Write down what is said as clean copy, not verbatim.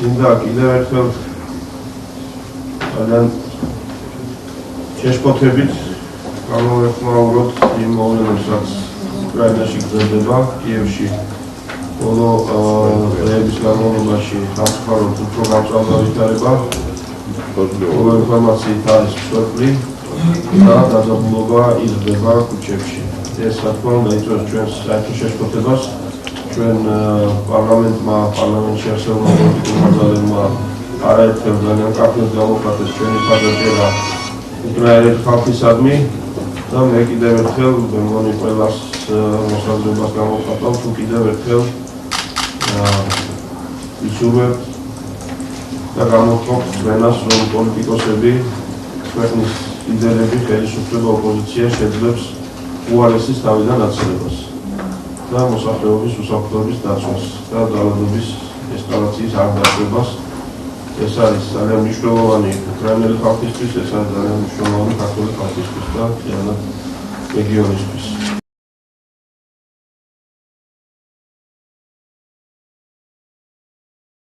მინდა კიდევ ერთხელ ძალიან შეშფოთებით გამოვეხმაუროთ იმ მოვლენებს, რაც უკრაინაში გრძელდება, კიევში ბოლო დღეების განმავლობაში სამწუხაროდ უფრო გამწვავდა ვითარება, բոլო ინფორმაციით არის მსხვერპლი და დაძაბულობა იზრდება ქუჩებში. ეს რა თქმა უნდა იწვევს ჩვენს საერთო შეშფოთებას, ჩვენ პარლამენტში არსებულმა პოლიტიკურმა ძალებმა არაერთხელ ძალიან კარგად გამოვხატეს ჩვენი მხარდაჭერა უკრაინელი ხალხისადმი და მე კიდევ ერთხელ მეგონი ყველას მოსაზრებას გამოვხატავ, თუ კიდევ ერთხელ ვისურვებთ და გამოვხობთ ჩვენას, რომ პოლიტიკოსები, ქვეყნის ლიდერები, ხელისუფლება, ოპოზიცია შეძლებს უარესის თავიდან აცილებას და მოსახლეობის უსაფრთხოების დაცვას და ძალადობის ესკალაციის არ დაშვებას. ეს არის ძალიან მნიშვნელოვანი უკრაინელი ხალხისთვის, ეს არის ძალიან მნიშვნელოვანი ქართული ხალხისთვის და მთლიანად რეგიონისთვის.